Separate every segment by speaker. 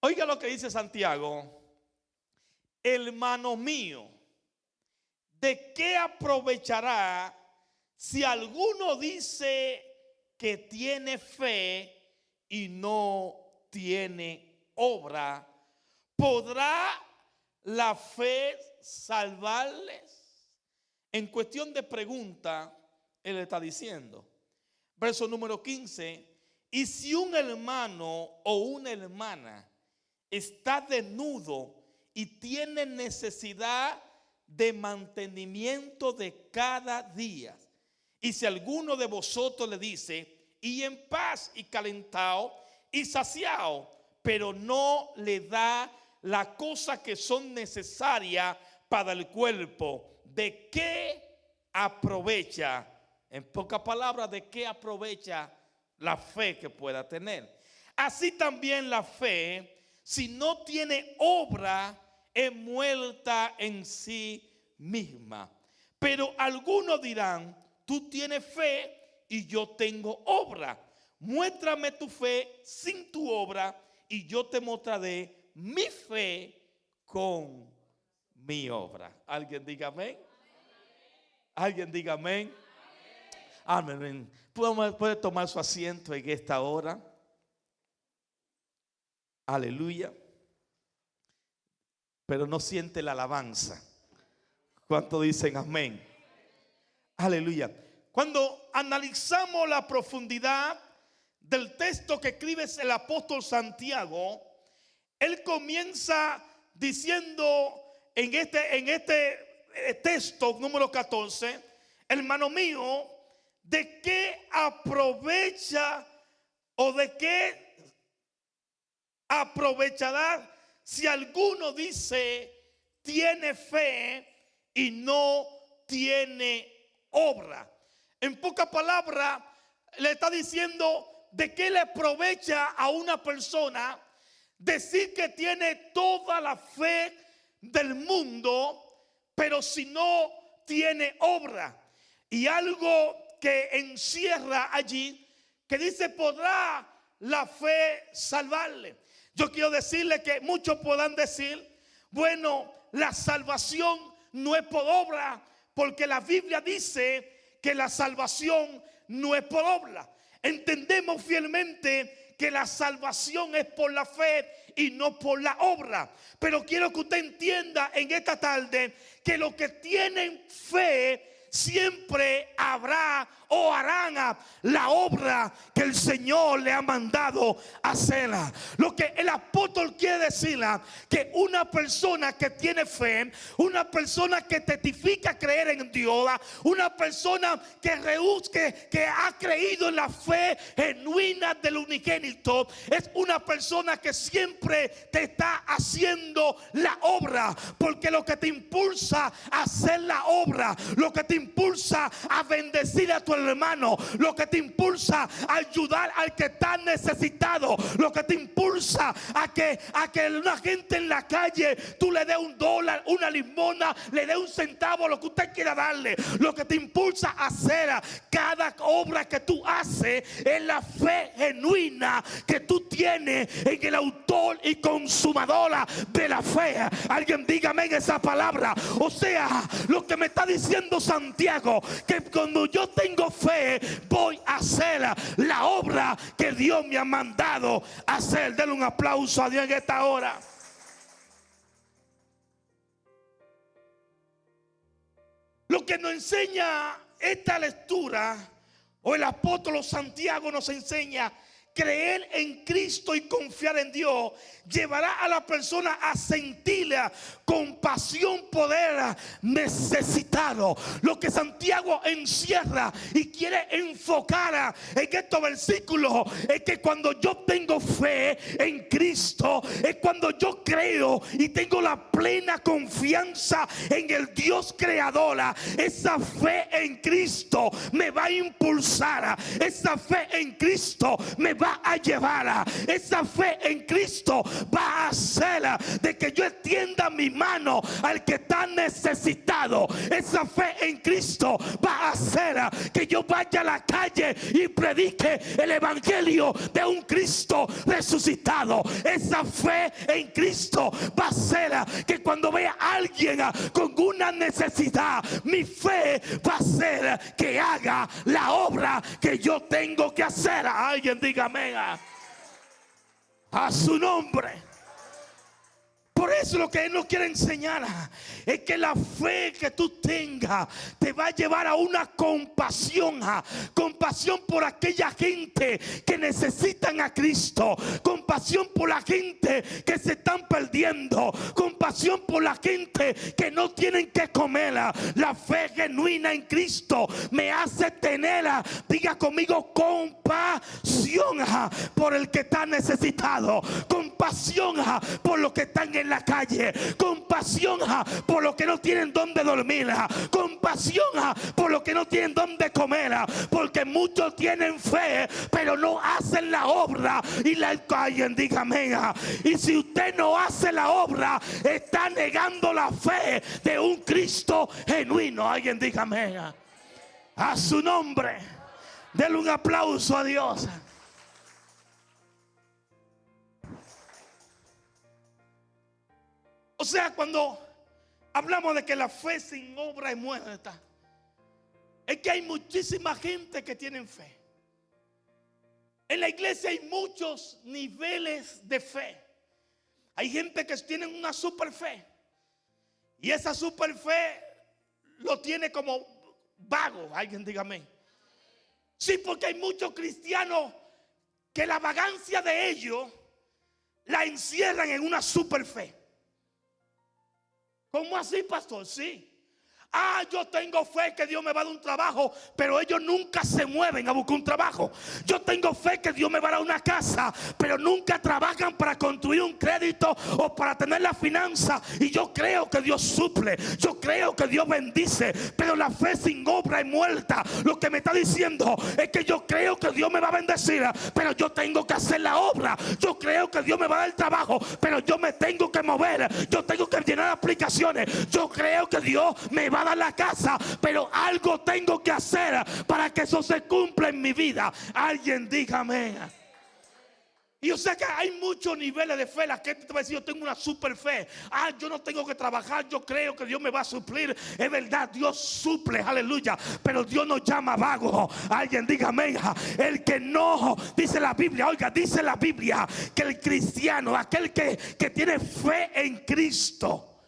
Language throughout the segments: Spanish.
Speaker 1: Oiga lo que dice Santiago: hermano mío, ¿de qué aprovechará si alguno dice que tiene fe y no tiene obra? ¿Podrá la fe salvarles? En cuestión de pregunta, él está diciendo, verso número 15: y si un hermano o una hermana está desnudo y tiene necesidad de mantenimiento de cada día, y si alguno de vosotros le dice, y en paz y calentado y saciado, pero no le da las cosas que son necesarias para el cuerpo, ¿de qué aprovecha? En pocas palabras, ¿de qué aprovecha la fe que pueda tener? Así también la fe, si no tiene obra, es muerta en sí misma. Pero algunos dirán, tú tienes fe y yo tengo obra. Muéstrame tu fe sin tu obra y yo te mostraré mi fe con mi obra. ¿Alguien diga amén? ¿Alguien diga amén? Amén. ¿Puede tomar su asiento en esta hora? Aleluya. Pero no siente la alabanza. ¿Cuántos dicen amén? Aleluya. Cuando analizamos la profundidad del texto que escribe el apóstol Santiago, él comienza diciendo en este texto número 14, hermano mío, ¿de qué aprovecha o de qué aprovechará si alguno dice tiene fe y no tiene obra? En pocas palabras le está diciendo de qué le aprovecha a una persona decir que tiene toda la fe del mundo, pero si no tiene obra. Y algo que encierra allí, que dice, ¿podrá la fe salvarle? Yo quiero decirle que muchos podrán decir, bueno, la salvación no es por obra, porque la Biblia dice que la salvación no es por obra. Entendemos fielmente que la salvación es por la fe y no por la obra. Pero quiero que usted entienda en esta tarde que los que tienen fe siempre habrá o harán la obra que el Señor le ha mandado hacer. Lo que el apóstol quiere decir, que una persona que tiene fe, una persona que testifica creer en Dios, una persona que ha creído en la fe genuina del unigénito, es una persona que siempre te está haciendo la obra, porque lo que te impulsa a hacer la obra, lo que te impulsa a bendecir a tu hermano, lo que te impulsa a ayudar al que está necesitado, lo que te impulsa a que una gente en la calle tú le des $1, una limosna, le des un centavo, lo que usted quiera darle, lo que te impulsa a hacer cada obra que tú haces es la fe genuina que tú tienes en el autor y consumadora de la fe. Alguien dígame en esa palabra. O sea, lo que me está diciendo Santiago, que cuando yo tengo fe voy a hacer la obra que Dios me ha mandado hacer. Denle un aplauso a Dios en esta hora. Lo que nos enseña esta lectura, o el apóstol Santiago nos enseña, creer en Cristo y confiar en Dios llevará a la persona a sentir compasión por él necesitado. Lo que Santiago encierra y quiere enfocar en estos versículos es que cuando yo tengo fe en Cristo, es cuando yo creo y tengo la plena confianza en el Dios creador. Esa fe en Cristo me va a impulsar, esa fe en Cristo me va va a llevar, esa fe en Cristo va a hacer de que yo extienda mi mano al que está necesitado. Esa fe en Cristo va a hacer que yo vaya a la calle y predique el evangelio de un Cristo resucitado. Esa fe en Cristo va a hacer que cuando vea a alguien con una necesidad, mi fe va a hacer que haga la obra que yo tengo que hacer. Alguien dígame a su nombre. Por eso lo que Él nos quiere enseñar es que la fe que tú tengas te va a llevar a una compasión. Compasión por aquella gente que necesitan a Cristo. Compasión por la gente que se están perdiendo. Compasión por la gente que no tienen que comer. La fe genuina en Cristo me hace tener, diga conmigo, compasión por el que está necesitado. Compasión por los que están en la calle, compasión por los que no tienen dónde dormir, compasión por los que no tienen dónde comer, porque muchos tienen fe pero no hacen la obra. Y alguien dígame, y si usted no hace la obra, está negando la fe de un Cristo genuino. Alguien dígame a su nombre. Denle un aplauso a Dios. O sea, cuando hablamos de que la fe sin obra es muerta, es que hay muchísima gente que tiene fe. En la iglesia hay muchos niveles de fe. Hay gente que tiene una super fe, y esa super fe lo tiene como vago. Alguien dígame. Sí, porque hay muchos cristianos que la vagancia de ellos la encierran en una super fe. ¿Cómo así, pastor? Sí. Yo tengo fe que Dios me va a dar un trabajo, pero ellos nunca se mueven a buscar un trabajo. Yo tengo fe que Dios me va a dar una casa, pero nunca trabajan para construir un crédito o para tener la finanza. Y yo creo que Dios suple, yo creo que Dios bendice, pero la fe sin obra es muerta. Lo que me está diciendo es que yo creo que Dios me va a bendecir, pero yo tengo que hacer la obra. Yo creo que Dios me va a dar el trabajo, pero yo me tengo que mover. Yo tengo que llenar aplicaciones. Yo creo que Dios me va a dar la casa, pero algo tengo que hacer para que eso se cumpla en mi vida. Alguien dígame. Y yo sé que hay muchos niveles de fe. La gente te va a decir: yo tengo una super fe. Yo no tengo que trabajar, yo creo que Dios me va a suplir. Es verdad, Dios suple, aleluya. Pero Dios nos llama vago. Alguien dígame. El que no, dice la Biblia, oiga, dice la Biblia que el cristiano, aquel que tiene fe en Cristo,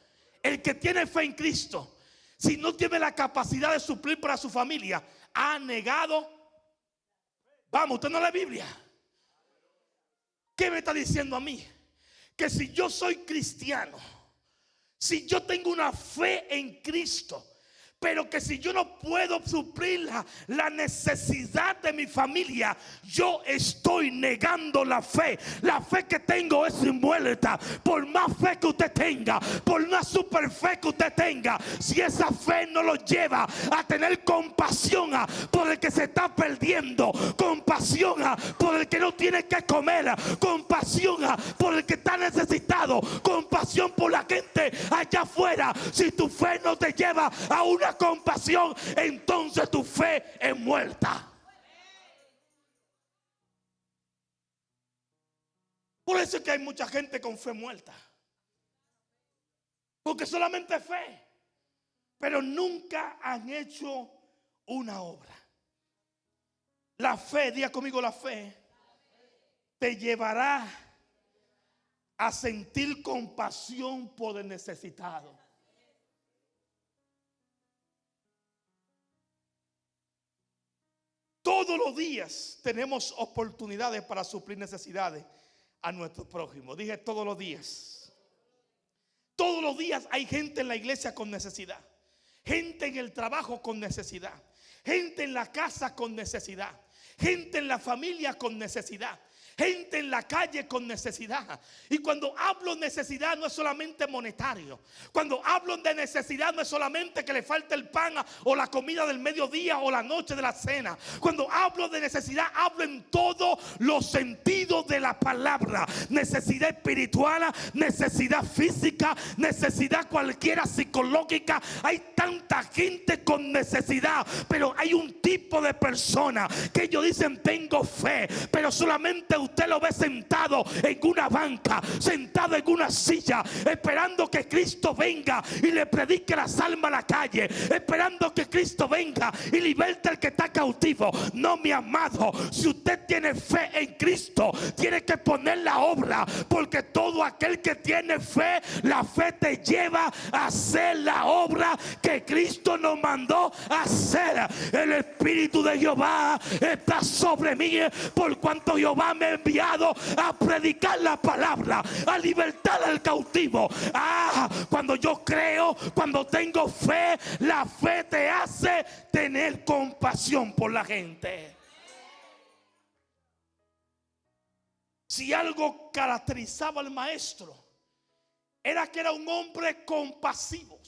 Speaker 1: el que tiene fe en Cristo, si no tiene la capacidad de suplir para su familia, ha negado. Vamos, usted no lee la Biblia. ¿Qué me está diciendo a mí? Que si yo soy cristiano, si yo tengo una fe en Cristo, pero que si yo no puedo suplir la necesidad de mi familia, yo estoy negando la fe. La fe que tengo es muerta. Por más fe que usted tenga, por una super fe que usted tenga, si esa fe no lo lleva a tener compasión por el que se está perdiendo, compasión por el que no tiene que comer, compasión por el que está necesitado, compasión por la gente allá afuera, si tu fe no te lleva a una compasión, entonces tu fe es muerta. Por eso es que hay mucha gente con fe muerta, porque solamente es fe, pero nunca han hecho una obra. La fe, diga conmigo, la fe te llevará a sentir compasión por el necesitado. Todos los días tenemos oportunidades para suplir necesidades a nuestros prójimos. Dije todos los días. Todos los días hay gente en la iglesia con necesidad. Gente en el trabajo con necesidad. Gente en la casa con necesidad. Gente en la familia con necesidad. gente en la calle con necesidad. Y cuando hablo necesidad no es solamente monetario. Cuando hablo de necesidad no es solamente que le falte el pan o la comida del mediodía o la noche de la cena. Cuando hablo de necesidad, hablo en todos los sentidos de la palabra. Necesidad espiritual, necesidad física, necesidad cualquiera psicológica. Hay tanta gente con necesidad, pero hay un tipo de persona que ellos dicen tengo fe, pero solamente usted lo ve sentado en una banca, sentado en una silla, esperando que Cristo venga y le predique las almas a la calle, esperando que Cristo venga y liberte al que está cautivo. No, mi amado, si usted tiene fe en Cristo, tiene que poner la obra, porque todo aquel que tiene fe, la fe te lleva a hacer la obra que Cristo nos mandó a hacer. El Espíritu de Jehová está sobre mí, por cuanto Jehová me ha enviado a predicar la palabra, a libertar al cautivo. Cuando yo creo, cuando tengo fe, la fe te hace tener compasión por la gente. Si algo caracterizaba al maestro, era que era un hombre compasivo.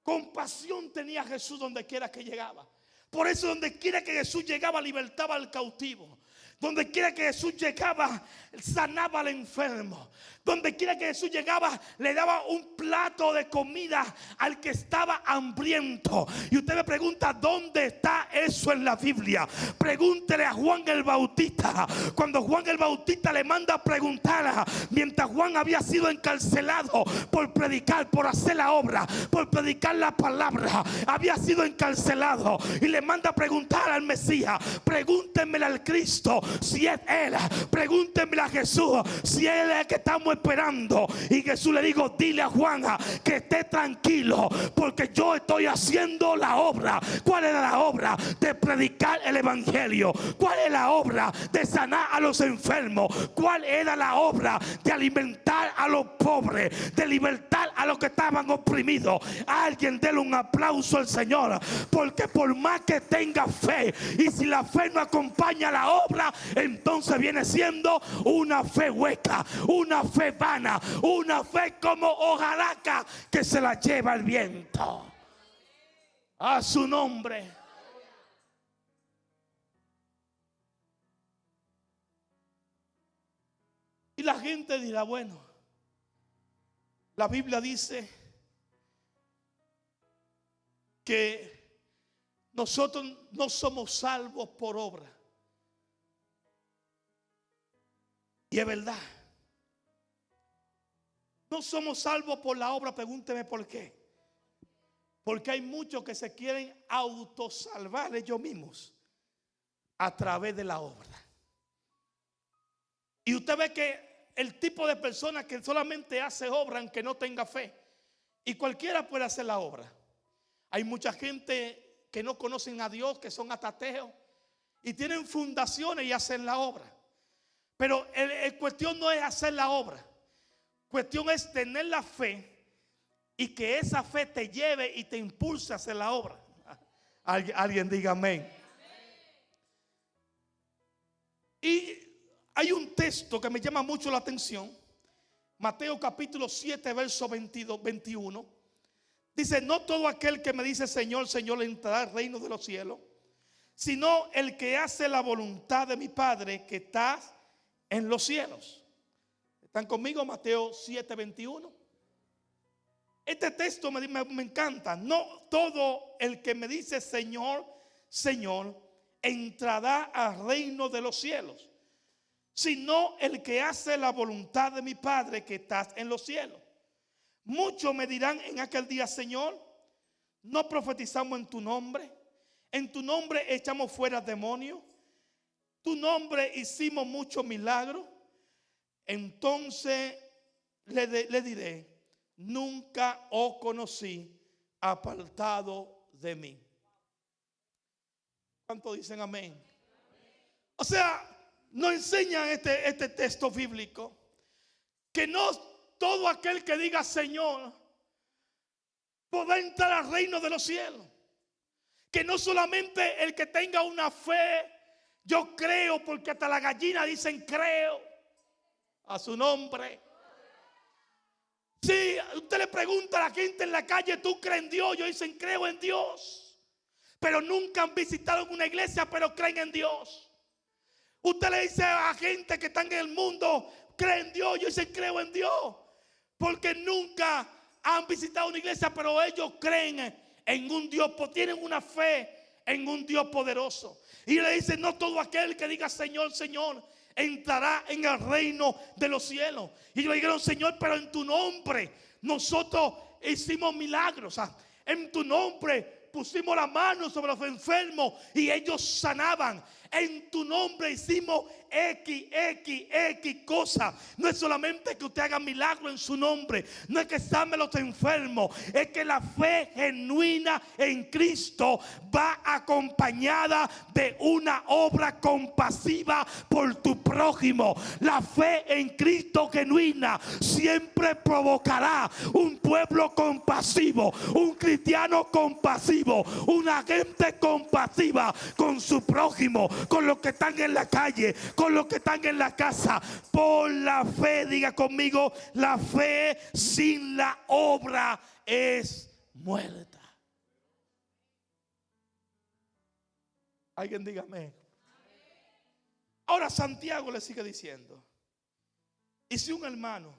Speaker 1: Compasión tenía Jesús donde quiera que llegaba. Por eso donde quiera que Jesús llegaba, libertaba al cautivo. Donde quiera que Jesús llegaba, sanaba al enfermo. Donde quiera que Jesús llegaba, le daba un plato de comida al que estaba hambriento. Y usted me pregunta, ¿dónde está eso en la Biblia? Pregúntele a Juan el Bautista. Cuando Juan el Bautista le manda a preguntar, mientras Juan había sido encarcelado por predicar, por hacer la obra, por predicar la palabra, había sido encarcelado, y le manda a preguntar al Mesías: pregúntenmele al Cristo si es Él, pregúntenmele a Jesús si Él es el que estamos esperando. Y Jesús le dijo: dile a Juan que esté tranquilo, porque yo estoy haciendo la obra. ¿Cuál era la obra? De predicar el evangelio. ¿Cuál es la obra? De sanar a los enfermos. ¿Cuál era la obra? De alimentar a los pobres, de libertar a los que estaban oprimidos. Alguien déle un aplauso al Señor, porque por más que tenga fe, y si la fe no acompaña la obra, entonces viene siendo una fe hueca, una fe vana, una fe como hojaraca que se la lleva el viento. A su nombre. Y la gente dirá: bueno, la Biblia dice que nosotros no somos salvos por obra. Y es verdad, no somos salvos por la obra. Pregúnteme por qué. Porque hay muchos que se quieren autosalvar ellos mismos a través de la obra. Y usted ve que el tipo de persona que solamente hace obra aunque no tenga fe, y cualquiera puede hacer la obra. Hay mucha gente que no conocen a Dios, que son atateos y tienen fundaciones y hacen la obra. Pero la cuestión no es hacer la obra. Cuestión es tener la fe y que esa fe te lleve y te impulse a hacer la obra. Alguien diga amén. Y hay un texto que me llama mucho la atención. Mateo capítulo 7 verso 21. Dice: no todo aquel que me dice Señor, Señor entrará al reino de los cielos, sino el que hace la voluntad de mi Padre que está en los cielos. ¿Están conmigo? Mateo 7:21. Este texto me encanta. No todo el que me dice Señor, Señor entrará al reino de los cielos, sino el que hace la voluntad de mi Padre que está en los cielos. Muchos me dirán en aquel día: Señor, no profetizamos en tu nombre, en tu nombre echamos fuera demonios, tu nombre hicimos muchos milagros. Entonces le diré: nunca os conocí, apartado de mí. ¿Cuántos dicen amén? O sea, nos enseñan este texto bíblico que no todo aquel que diga Señor podrá entrar al reino de los cielos. Que no solamente el que tenga una fe Yo creo porque hasta las gallinas dicen creo a su nombre. Si usted le pregunta a la gente en la calle, ¿tú crees en Dios? Ellos dicen creo en Dios. Pero nunca han visitado una iglesia, pero creen en Dios. Usted le dice a gente que están en el mundo, cree en Dios. Ellos dicen creo en Dios. Porque nunca han visitado una iglesia, pero ellos creen en un Dios, tienen una fe en un Dios poderoso. Y le dicen, no todo aquel que diga Señor, Señor, entrará en el reino de los cielos. Y le dijeron, Señor, pero en tu nombre nosotros hicimos milagros. En tu nombre pusimos la mano sobre los enfermos y ellos sanaban. En tu nombre hicimos X cosa. No es solamente que usted haga milagro en su nombre, no es que sane a los enfermos, es que la fe genuina en Cristo va acompañada de una obra compasiva por tu prójimo. La fe en Cristo genuina siempre provocará un pueblo compasivo, un cristiano compasivo, una gente compasiva con su prójimo, con los que están en la calle, con los que están en la casa. Por la fe, diga conmigo, la fe sin la obra es muerta. Alguien dígame. Ahora Santiago le sigue diciendo, y si un hermano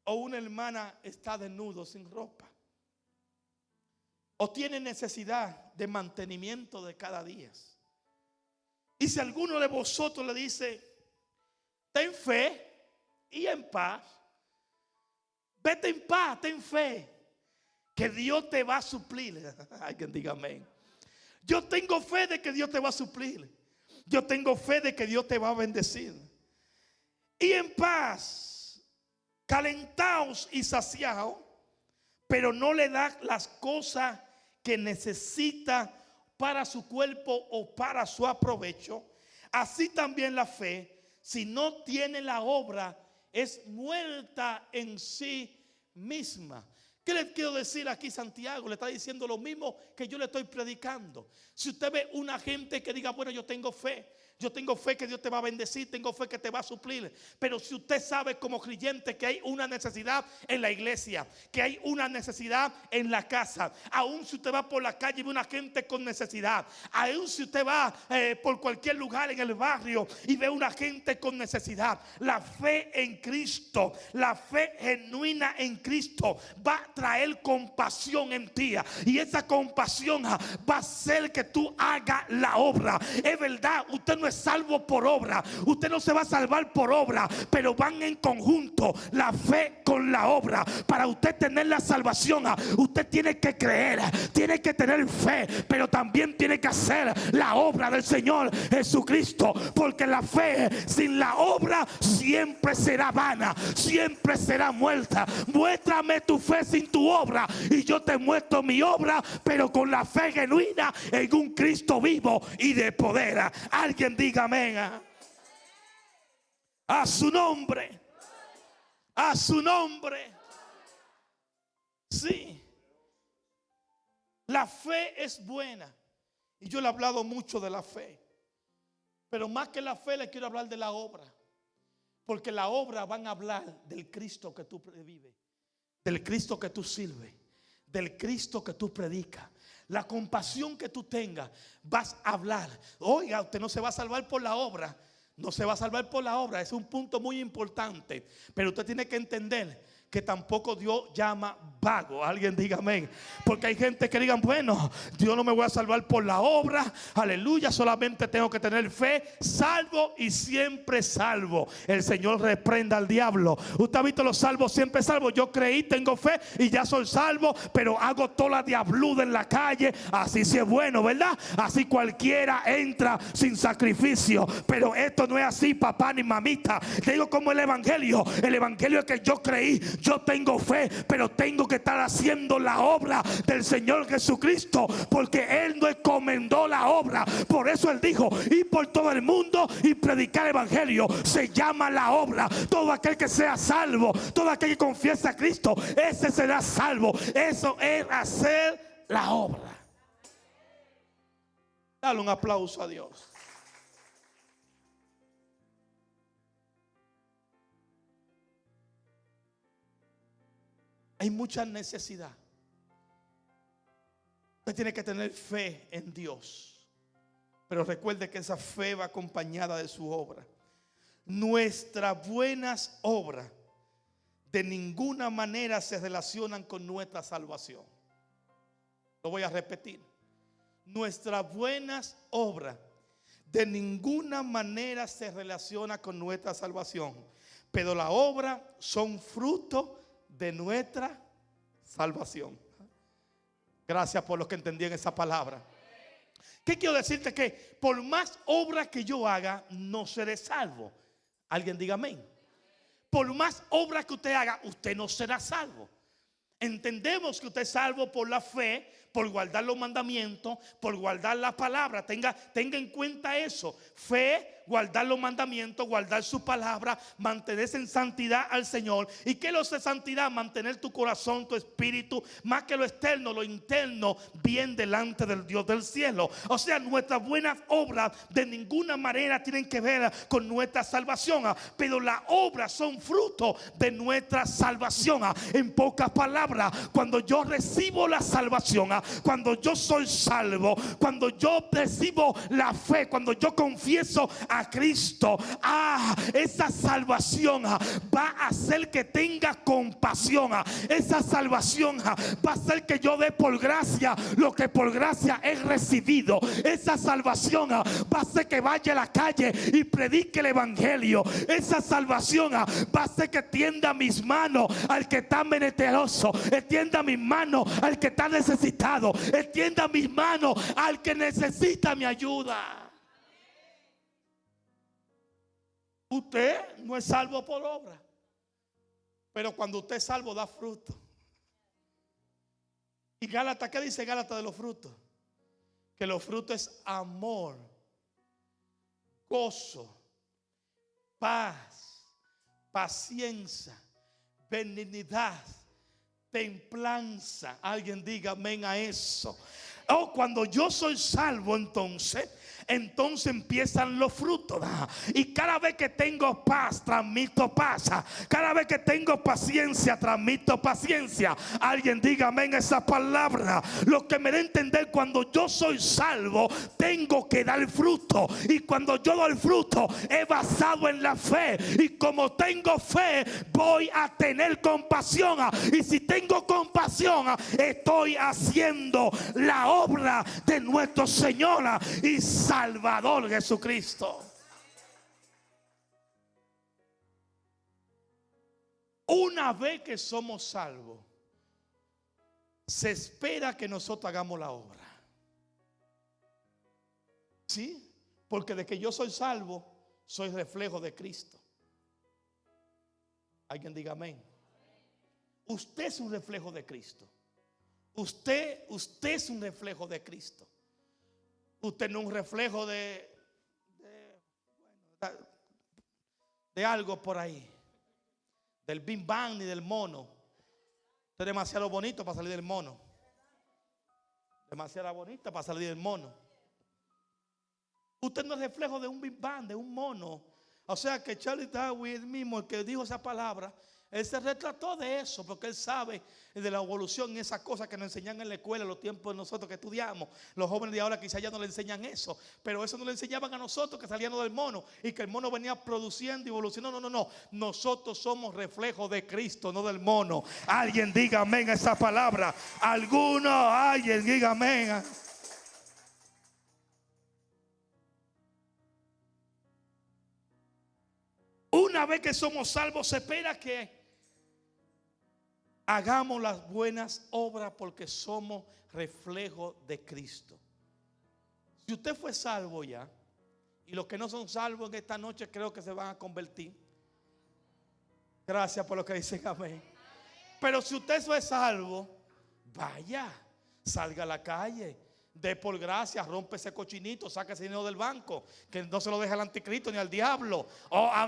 Speaker 1: o una hermana está desnudo, sin ropa, o tiene necesidad de mantenimiento de cada día, y si alguno de vosotros le dice, ten fe y en paz, vete en paz, ten fe, que Dios te va a suplir. Alguien diga amén. Yo tengo fe de que Dios te va a suplir. Yo tengo fe de que Dios te va a bendecir. Y en paz, calentaos y saciaos, pero no le da las cosas que necesita para su cuerpo o para su aprovecho. Así también la fe, si no tiene la obra, es muerta en sí misma. ¿Qué le quiero decir aquí? Santiago le está diciendo lo mismo que yo le estoy predicando. Si usted ve una gente que diga, bueno, yo tengo fe que Dios te va a bendecir, tengo fe que te va a suplir. Pero si usted sabe como creyente que hay una necesidad en la iglesia, que hay una necesidad en la casa, aún si usted va por la calle y ve una gente con necesidad, aún si usted va por cualquier lugar en el barrio y ve una gente con necesidad, la fe en Cristo, la fe genuina en Cristo va a traer compasión en ti, y esa compasión va a hacer que tú hagas la obra. Es verdad, usted no es salvo por obra, usted no se va a salvar por obra, pero van en conjunto la fe con la obra. Para usted tener la salvación, usted tiene que creer, tiene que tener fe, pero también tiene que hacer la obra del Señor Jesucristo, porque la fe sin la obra siempre será vana, siempre será muerta. Muéstrame tu fe sin tu obra y yo te muestro mi obra, pero con la fe genuina en un Cristo vivo y de poder. Alguien diga amén. A su nombre. A su nombre. Sí. La fe es buena. Y yo le he hablado mucho de la fe. Pero más que la fe le quiero hablar de la obra. Porque la obra van a hablar del Cristo que tú vives, del Cristo que tú sirves, del Cristo que tú predicas. La compasión que tú tengas, vas a hablar. Oiga, usted no se va a salvar por la obra. No se va a salvar por la obra. Es un punto muy importante. Pero usted tiene que entender que tampoco Dios llama vago. Alguien diga amén. Porque hay gente que digan, bueno, Dios no me voy a salvar por la obra. Aleluya, solamente tengo que tener fe. Salvo y siempre salvo. El Señor reprenda al diablo. Usted ha visto los salvos siempre salvos. Yo creí, tengo fe y ya soy salvo, pero hago toda la diabluda en la calle. Así sí es bueno, ¿verdad? Así cualquiera entra sin sacrificio. Pero esto no es así, papá ni mamita. Te digo como el evangelio. El evangelio es que yo creí, yo tengo fe, pero tengo que estar haciendo la obra del Señor Jesucristo, porque Él nos encomendó la obra. Por eso Él dijo, ir por todo el mundo y predicar el evangelio. Se llama la obra. Todo aquel que sea salvo, todo aquel que confiesa a Cristo, ese será salvo. Eso es hacer la obra. Dale un aplauso a Dios. Hay mucha necesidad. Usted tiene que tener fe en Dios, pero recuerde que esa fe va acompañada de su obra. Nuestras buenas obras de ninguna manera se relacionan con nuestra salvación. Lo voy a repetir. Nuestras buenas obras de ninguna manera se relaciona con nuestra salvación, pero las obras son fruto de nuestra salvación. Gracias por los que entendían esa palabra. ¿Qué quiero decirte? Que por más obras que yo haga, no seré salvo. Alguien diga amén. Por más obras que usted haga, usted no será salvo. Entendemos que usted es salvo por la fe, por guardar los mandamientos, por guardar la palabra. Tenga en cuenta eso. Fe, guardar los mandamientos, guardar su palabra, mantenerse en santidad al Señor. ¿Y qué es lo de santidad? Mantener tu corazón, tu espíritu, más que lo externo, lo interno, bien delante del Dios del cielo. O sea, nuestras buenas obras de ninguna manera tienen que ver con nuestra salvación, pero las obras son fruto de nuestra salvación. En pocas palabras, cuando yo recibo la salvación, cuando yo soy salvo, cuando yo recibo la fe, cuando yo confieso a Cristo, esa salvación va a hacer que tenga compasión. Esa salvación va a hacer que yo dé por gracia lo que por gracia he recibido. Esa salvación va a hacer que vaya a la calle y predique el evangelio. Esa salvación va a hacer que tienda mis manos al que está menesteroso, extienda mis manos al que está necesitado, extienda mis manos al que necesita mi ayuda. Usted no es salvo por obra, pero cuando usted es salvo da fruto. Y Gálatas, ¿qué dice Gálatas de los frutos? Que los frutos es amor, gozo, paz, paciencia, benignidad, templanza. Alguien diga amén a eso. Cuando yo soy salvo, entonces empiezan los frutos. Y cada vez que tengo paz, transmito paz. Cada vez que tengo paciencia, transmito paciencia. Alguien diga amén a esa palabra. Lo que me da a entender, cuando yo soy salvo, tengo que dar fruto. Y cuando yo doy fruto, es basado en la fe. Y como tengo fe, voy a tener compasión. Y si tengo compasión, estoy haciendo la obra de nuestro Señor y Salvador Jesucristo. Una vez que somos salvos, se espera que nosotros hagamos la obra. ¿Sí? Porque de que yo soy salvo, soy reflejo de Cristo. Alguien diga amén. Usted es un reflejo de Cristo. Usted es un reflejo de Cristo. Usted no es un reflejo de algo por ahí, del Big Bang ni del mono. Usted es demasiado bonito para salir del mono. Demasiado bonita para salir del mono. Usted no es reflejo de un Big Bang, de un mono. O sea que Charles Darwin mismo, el que dijo esa palabra, él se retrató de eso, porque él sabe de la evolución y esas cosas que nos enseñan en la escuela, en los tiempos de nosotros que estudiamos. Los jóvenes de ahora quizás ya no le enseñan eso, pero eso no le enseñaban a nosotros, que salíamos del mono y que el mono venía produciendo y evolucionando. No. Nosotros somos reflejos de Cristo, no del mono. Alguien diga amén a esa palabra. Alguien diga amén. Una vez que somos salvos, se espera que hagamos las buenas obras porque somos reflejo de Cristo. Si usted fue salvo ya, y los que no son salvos en esta noche creo que se van a convertir. Gracias por lo que dicen amén. Pero si usted fue salvo, vaya, salga a la calle, dé por gracia, rompe ese cochinito, saque ese dinero del banco, que no se lo deje al anticristo ni al diablo.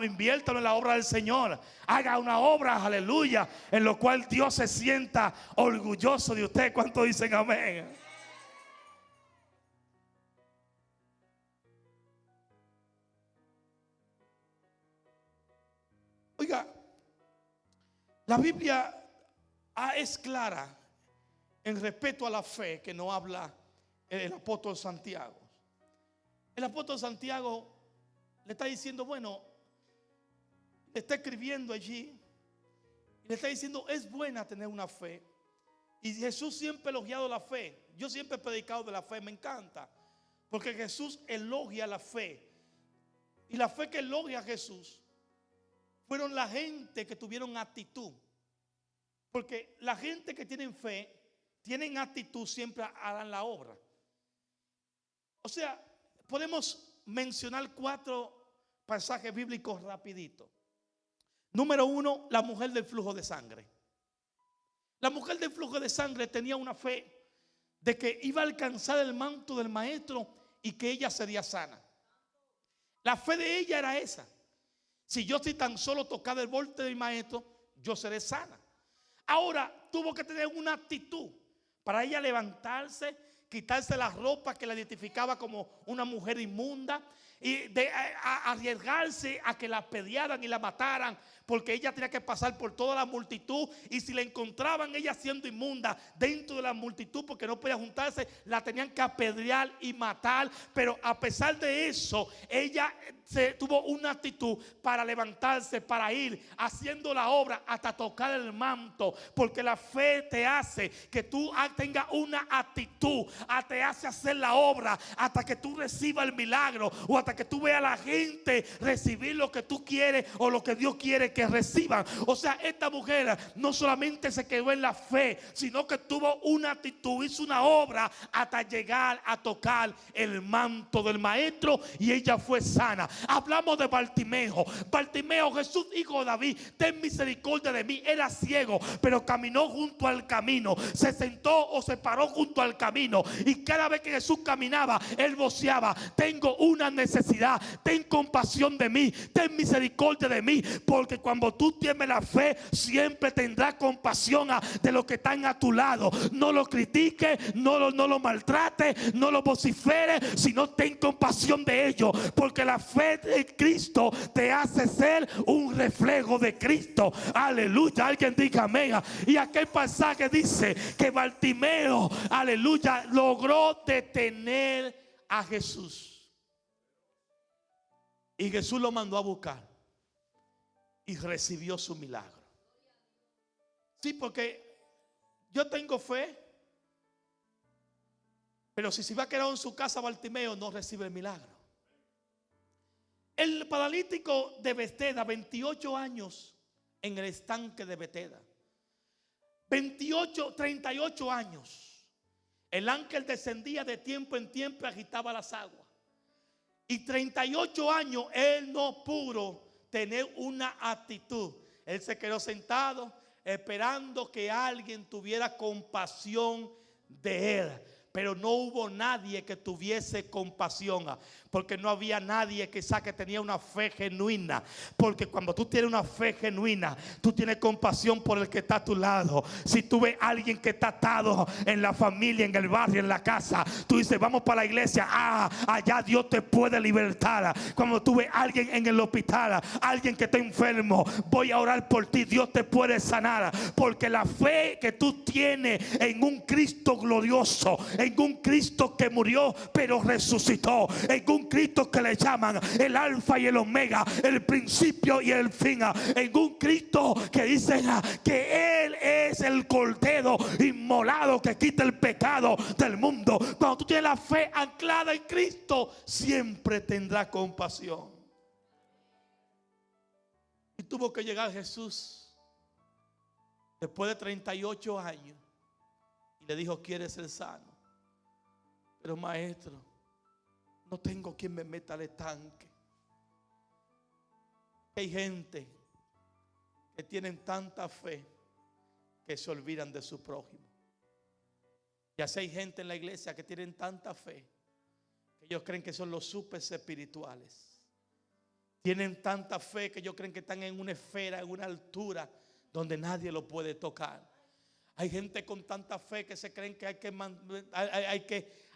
Speaker 1: Inviértalo en la obra del Señor. Haga una obra, aleluya, en lo cual Dios se sienta orgulloso de usted. ¿Cuántos dicen amén? Oiga, la Biblia es clara en respeto a la fe que nos habla el apóstol Santiago. El apóstol Santiago le está diciendo, bueno, le está escribiendo allí, y le está diciendo, es buena tener una fe. Y Jesús siempre ha elogiado la fe. Yo siempre he predicado de la fe, me encanta, porque Jesús elogia la fe. Y la fe que elogia a Jesús fueron la gente que tuvieron actitud. Porque la gente que tienen fe, tienen actitud, siempre harán la obra. O sea, podemos mencionar 4 pasajes bíblicos rapidito. Número 1, la mujer del flujo de sangre. La mujer del flujo de sangre tenía una fe de que iba a alcanzar el manto del maestro y que ella sería sana. La fe de ella era esa: si yo estoy tan solo tocar el borde del maestro, yo seré sana. Ahora tuvo que tener una actitud para ella levantarse, quitarse la ropa que la identificaba como una mujer inmunda, y arriesgarse a que la apedrearan y la mataran, porque ella tenía que pasar por toda la multitud, y si la encontraban ella siendo inmunda dentro de la multitud porque no podía juntarse, la tenían que apedrear y matar. Pero a pesar de eso, ella tuvo una actitud para levantarse, para ir haciendo la obra hasta tocar el manto, porque la fe te hace que tú tengas una actitud, te hace hacer la obra hasta que tú recibas el milagro, o hasta que tú veas a la gente recibir lo que tú quieres o lo que Dios quiere que reciban. O sea, esta mujer no solamente se quedó en la fe, sino que tuvo una actitud, hizo una obra hasta llegar a tocar el manto del maestro, y ella fue sana. Hablamos de Bartimeo. Bartimeo, Jesús, hijo de David, ten misericordia de mí. Era ciego, pero caminó junto al camino, se sentó o se paró junto al camino, y cada vez que Jesús caminaba, él voceaba: tengo una necesidad, ten compasión de mí, ten misericordia de mí. Porque cuando tú tienes la fe, siempre tendrás compasión de los que están a tu lado. No lo critiques, no lo maltrates, no lo vociferes, sino ten compasión de ellos, porque la fe de Cristo te hace ser un reflejo de Cristo. Aleluya, alguien diga amén. Y aquel pasaje dice que Bartimeo, aleluya, logró detener a Jesús, y Jesús lo mandó a buscar y recibió su milagro. Sí, porque yo tengo fe, pero si se va a quedar en su casa Bartimeo, no recibe el milagro. El paralítico de Betesda, 28 años en el estanque de Betesda. 38 años. El ángel descendía de tiempo en tiempo y agitaba las aguas. Y 38 años él no pudo tener una actitud. Él se quedó sentado esperando que alguien tuviera compasión de él. Pero no hubo nadie que tuviese compasión, porque no había nadie que tenía una fe genuina. Porque cuando tú tienes una fe genuina, tú tienes compasión por el que está a tu lado. Si tú ves a alguien que está atado en la familia, en el barrio, en la casa, tú dices: vamos para la iglesia, allá Dios te puede libertar. Cuando tú ves a alguien en el hospital, alguien que está enfermo, voy a orar por ti, Dios te puede sanar. Porque la fe que tú tienes en un Cristo glorioso, en un Cristo que murió pero resucitó, en un Cristo que le llaman el alfa y el omega, el principio y el fin, en un Cristo que dicen que Él es el cordero inmolado que quita el pecado del mundo. Cuando tú tienes la fe anclada en Cristo, siempre tendrás compasión. Y tuvo que llegar Jesús después de 38 años y le dijo: ¿quieres ser sano? Pero maestro, no tengo quien me meta al estanque. Hay gente que tienen tanta fe que se olvidan de su prójimo. Y así hay gente en la iglesia que tienen tanta fe que ellos creen que son los súper espirituales. Tienen tanta fe que ellos creen que están en una esfera, en una altura donde nadie lo puede tocar. Hay gente con tanta fe que se creen que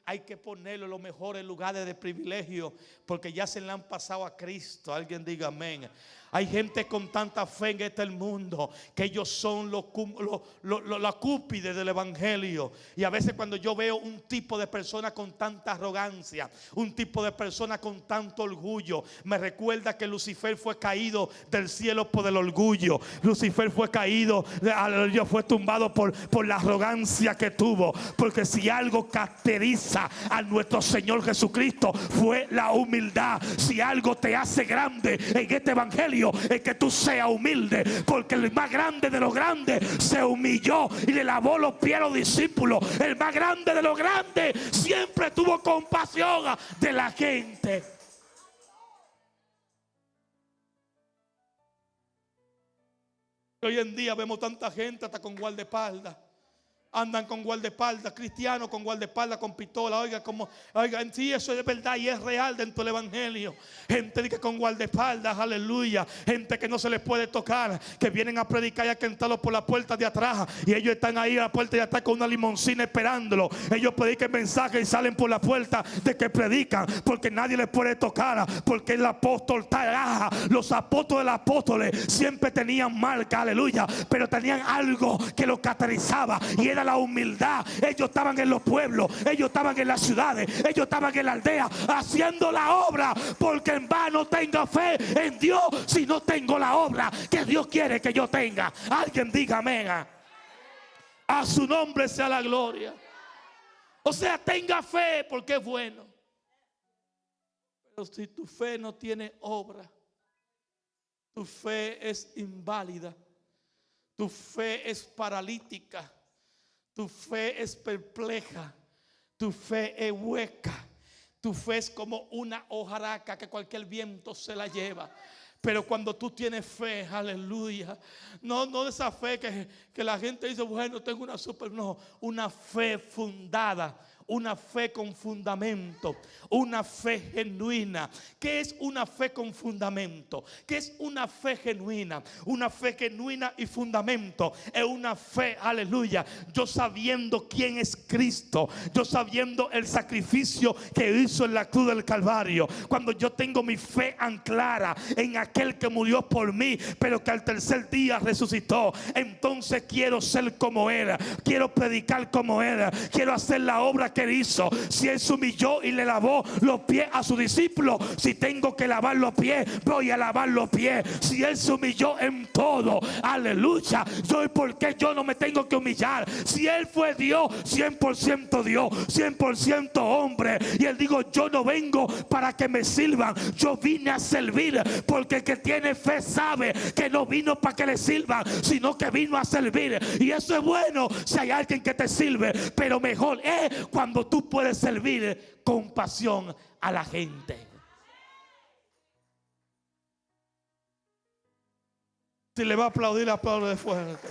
Speaker 1: hay que ponerlo en los mejores lugares de privilegio, porque ya se le han pasado a Cristo. Alguien diga amén. Hay gente con tanta fe en este mundo que ellos son la cúspide del evangelio. Y a veces cuando yo veo un tipo de persona con tanta arrogancia, un tipo de persona con tanto orgullo, me recuerda que Lucifer fue caído del cielo por el orgullo. Lucifer fue caído, fue tumbado por la arrogancia que tuvo. Porque si algo caracteriza a nuestro Señor Jesucristo fue la humildad. Si algo te hace grande en este evangelio es que tú seas humilde, porque el más grande de los grandes se humilló y le lavó los pies a los discípulos. El más grande de los grandes siempre tuvo compasión de la gente. Hoy en día vemos tanta gente hasta con guardaespaldas. Andan con guardaespaldas, cristianos con guardaespaldas, con pistola. Oigan, sí, eso es verdad y es real dentro del evangelio. Gente que con guardaespaldas, aleluya. Gente que no se les puede tocar, que vienen a predicar y a cantarlo por la puerta de atrás. Y ellos están ahí a la puerta de atrás con una limoncina esperándolo. Ellos predican mensajes y salen por la puerta de que predican, porque nadie les puede tocar, porque el apóstol está. Los apóstoles de los apóstoles siempre tenían marca, aleluya, pero tenían algo que los caracterizaba y era la humildad. Ellos estaban en los pueblos, ellos estaban en las ciudades, ellos estaban en la aldea haciendo la obra, porque en vano tengo fe en Dios si no tengo la obra que Dios quiere que yo tenga. Alguien diga amén. A su nombre sea la gloria. O sea, tenga fe porque es bueno. Pero si tu fe no tiene obra, tu fe es inválida, tu fe es paralítica, tu fe es perpleja, tu fe es hueca, tu fe es como una hojaraca que cualquier viento se la lleva. Pero cuando tú tienes fe, aleluya, no de esa fe que la gente dice, bueno, tengo una no, una fe fundada, una fe con fundamento, una fe genuina. ¿Qué es una fe con fundamento? ¿Qué es una fe genuina? Una fe genuina y fundamento es una fe, aleluya, yo sabiendo quién es Cristo, yo sabiendo el sacrificio que hizo en la cruz del Calvario. Cuando yo tengo mi fe anclada en aquel que murió por mí, pero que al tercer día resucitó, entonces quiero ser como Él, quiero predicar como Él, quiero hacer la obra que Él hizo. Si Él se humilló y le lavó los pies a sus discípulos, si tengo que lavar los pies, voy a lavar los pies. Si Él se humilló en todo, aleluya, ¿por qué yo no me tengo que humillar? Si Él fue Dios, 100% Dios, 100% hombre, y Él dijo, yo no vengo para que me sirvan, yo vine a servir, porque el que tiene fe sabe que no vino para que le sirvan, sino que vino a servir. Y eso es bueno si hay alguien que te sirve, pero mejor es cuando tú puedes servir con pasión a la gente. Si le va a aplaudir, aplaude fuerte.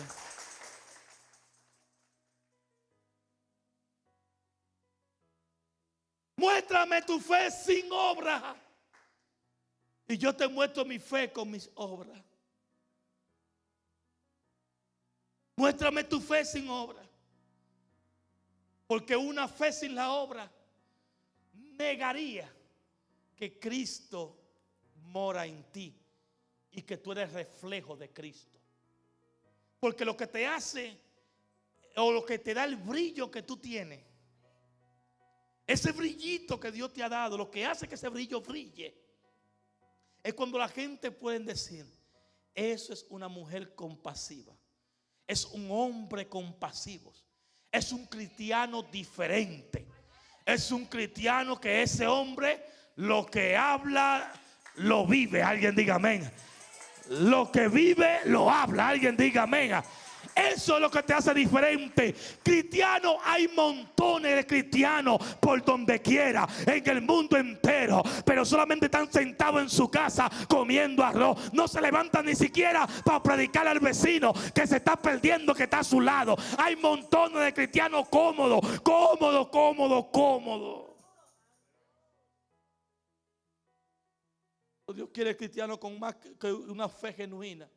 Speaker 1: Muéstrame tu fe sin obra y yo te muestro mi fe con mis obras. Muéstrame tu fe sin obra, porque una fe sin la obra negaría que Cristo mora en ti y que tú eres reflejo de Cristo. Porque lo que te hace, o lo que te da el brillo que tú tienes, ese brillito que Dios te ha dado, lo que hace que ese brillo brille, es cuando la gente puede decir, eso es una mujer compasiva, es un hombre compasivo, es un cristiano diferente, es un cristiano que ese hombre lo que habla lo vive. Alguien diga amén. Lo que vive lo habla. Alguien diga amén. Eso es lo que te hace diferente. Cristianos, hay montones de cristianos por donde quiera, en el mundo entero, pero solamente están sentados en su casa comiendo arroz. No se levantan ni siquiera para predicar al vecino que se está perdiendo, que está a su lado. Hay montones de cristianos cómodos. Dios quiere cristianos con más que una fe genuina,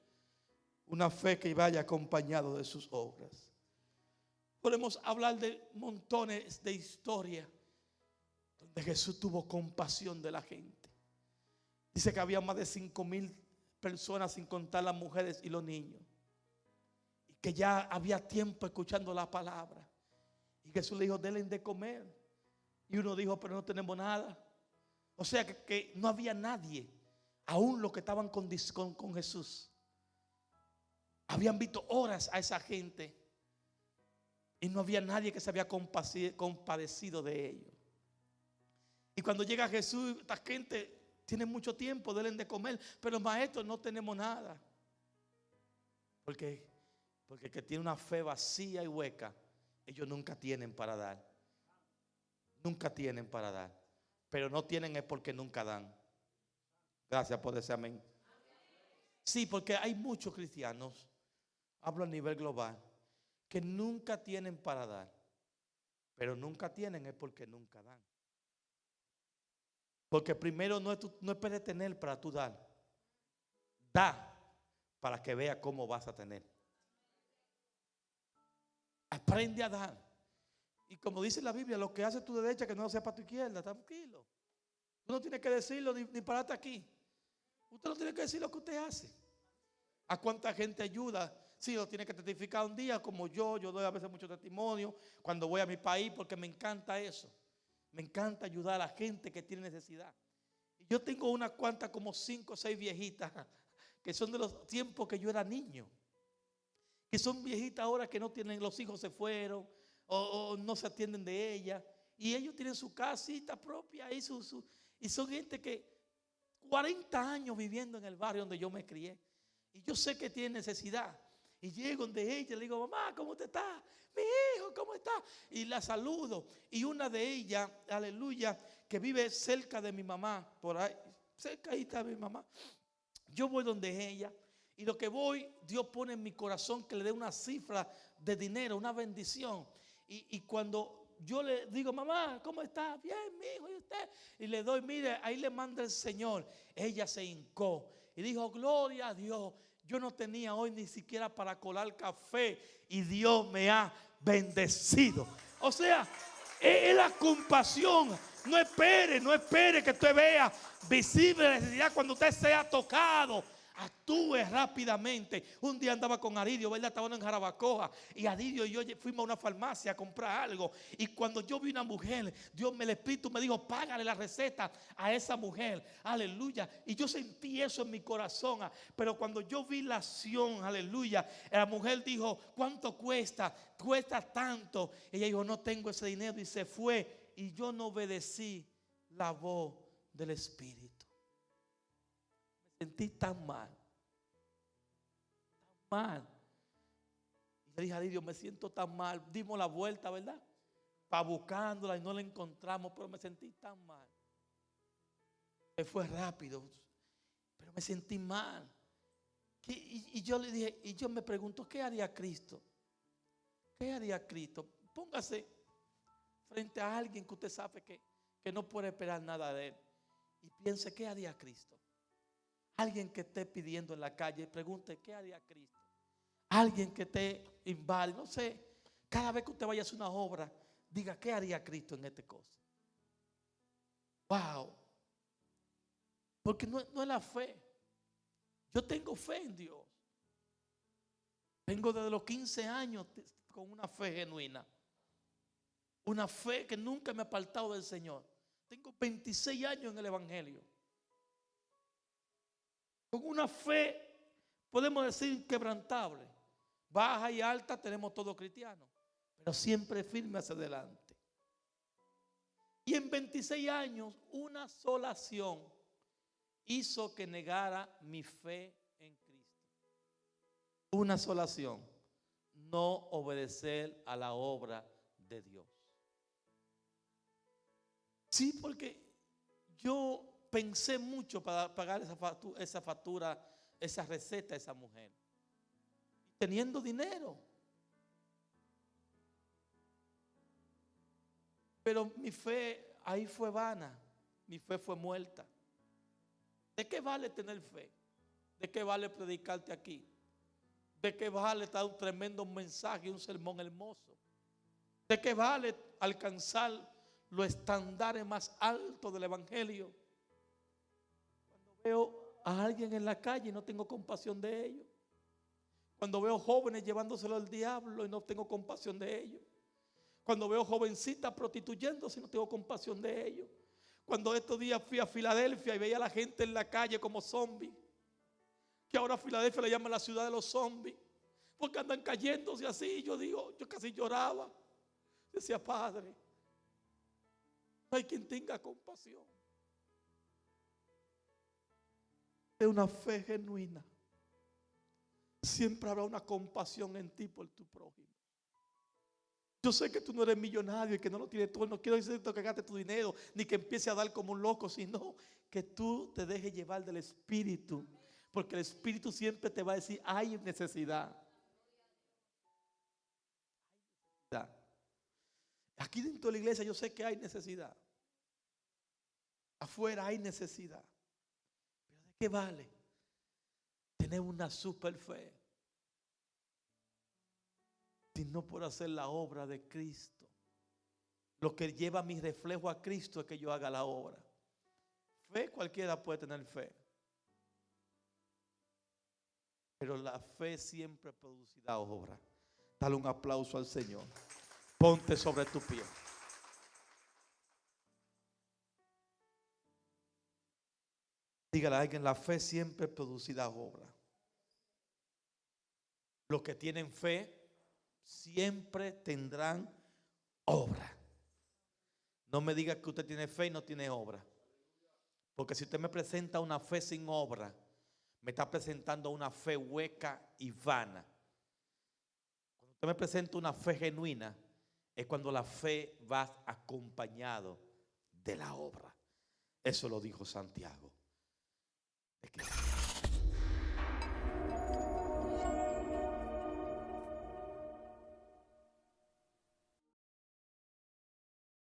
Speaker 1: una fe que vaya acompañado de sus obras. Podemos hablar de montones de historias donde Jesús tuvo compasión de la gente. Dice que había más de 5,000 personas, sin contar las mujeres y los niños. Y que ya había tiempo escuchando la palabra. Y Jesús le dijo, denle de comer. Y uno dijo, pero no tenemos nada. O sea que no había nadie, aún los que estaban con Jesús. Habían visto horas a esa gente y no había nadie que se había compadecido de ellos. Y cuando llega Jesús, esta gente tiene mucho tiempo, denle de comer, pero maestro, no tenemos nada. Porque el que tiene una fe vacía y hueca, ellos nunca tienen para dar. Nunca tienen para dar. Pero no tienen es porque nunca dan. Gracias por ese amén. Sí, porque hay muchos cristianos, hablo a nivel global, que nunca tienen para dar. Pero nunca tienen es porque nunca dan. Porque primero no esperes tener para tú dar. Da para que vea cómo vas a tener. Aprende a dar. Y como dice la Biblia, lo que hace tu derecha que no sea para tu izquierda, tranquilo. Tú no tienes que decirlo ni pararte aquí. Usted no tiene que decir lo que usted hace. ¿A cuánta gente ayuda? Sí, lo tiene que testificar un día, como yo doy a veces mucho testimonio cuando voy a mi país, porque me encanta eso. Me encanta ayudar a la gente que tiene necesidad. Y yo tengo unas cuantas, como 5 o 6 viejitas, que son de los tiempos que yo era niño. Que son viejitas ahora que no tienen, los hijos se fueron, o no se atienden de ellas. Y ellos tienen su casita propia y son gente que 40 años viviendo en el barrio donde yo me crié. Y yo sé que tienen necesidad. Y llego donde ella, le digo, mamá, ¿cómo te está? Mi hijo, ¿cómo está? Y la saludo. Y una de ellas, aleluya, que vive cerca de mi mamá, por ahí, cerca ahí está mi mamá. Yo voy donde ella. Y lo que voy, Dios pone en mi corazón que le dé una cifra de dinero, una bendición. Y cuando yo le digo, mamá, ¿cómo está? Bien, mi hijo, ¿y usted? Y le doy, mire, ahí le manda el Señor. Ella se hincó y dijo, gloria a Dios. Yo no tenía hoy ni siquiera para colar café y Dios me ha bendecido. O sea, es la compasión. No espere que usted vea visible necesidad cuando usted sea tocado. Actúe rápidamente. Un día andaba con Aridio, ¿verdad? Estábamos en Jarabacoa y Aridio y yo fuimos a una farmacia a comprar algo. Y cuando yo vi una mujer, el Espíritu me dijo, págale la receta a esa mujer. Aleluya. Y yo sentí eso en mi corazón. Pero cuando yo vi la acción, aleluya, la mujer dijo, ¿cuánto cuesta? Cuesta tanto. Ella dijo, no tengo ese dinero, y se fue. Y yo no obedecí la voz del Espíritu. Sentí tan mal. Y le dije a Dios, me siento tan mal. Dimos la vuelta, ¿verdad? Para buscándola y no la encontramos, pero me sentí tan mal. Fue rápido, pero me sentí mal. Y yo le dije, y yo me pregunto, ¿qué haría Cristo? ¿Qué haría Cristo? Póngase frente a alguien que usted sabe que no puede esperar nada de él. Y piense, ¿qué haría Cristo? Alguien que esté pidiendo en la calle, pregunte, ¿qué haría Cristo? Alguien que esté inválido, no sé, cada vez que usted vaya a hacer una obra, diga, ¿qué haría Cristo en esta cosa? Wow. Porque no es la fe. Yo tengo fe en Dios. Tengo desde los 15 años con una fe genuina. Una fe que nunca me ha apartado del Señor. Tengo 26 años en el Evangelio. Con una fe, podemos decir, quebrantable. Baja y alta tenemos todos cristianos, pero siempre firme hacia adelante. Y en 26 años, una sola acción hizo que negara mi fe en Cristo. Una sola acción: no obedecer a la obra de Dios. Sí, porque yo pensé mucho para pagar esa factura, esa receta a esa mujer, teniendo dinero. Pero mi fe ahí fue vana. Mi fe fue muerta. ¿De qué vale tener fe? ¿De qué vale predicarte aquí? ¿De qué vale dar un tremendo mensaje, un sermón hermoso? ¿De qué vale alcanzar los estándares más altos del Evangelio? Cuando veo a alguien en la calle y no tengo compasión de ellos. Cuando veo jóvenes llevándoselo al diablo y no tengo compasión de ellos. Cuando veo jovencitas prostituyéndose y no tengo compasión de ellos. Cuando estos días fui a Filadelfia y veía a la gente en la calle como zombies, que ahora a Filadelfia le llaman la ciudad de los zombies, porque andan cayéndose así. Yo casi lloraba. Decía, Padre, no hay quien tenga compasión. Es una fe genuina. Siempre habrá una compasión en ti por tu prójimo. Yo sé que tú no eres millonario y que no lo tienes todo. No quiero decirte que gastes tu dinero ni que empieces a dar como un loco, sino que tú te dejes llevar del Espíritu. Porque el Espíritu siempre te va a decir, hay necesidad. Aquí dentro de la iglesia yo sé que hay necesidad. Afuera hay necesidad. Pero ¿de qué vale tener una super fe si no por hacer la obra de Cristo? Lo que lleva mi reflejo a Cristo es que yo haga la obra. Fe, cualquiera puede tener fe, pero la fe siempre producirá obra. Dale un aplauso al Señor. Ponte sobre tu pie. Dígale a alguien, la fe siempre producirá obra. Los que tienen fe siempre tendrán obra. No me diga que usted tiene fe y no tiene obra. Porque si usted me presenta una fe sin obra, me está presentando una fe hueca y vana. Cuando usted me presenta una fe genuina, es cuando la fe va acompañado de la obra. Eso lo dijo Santiago.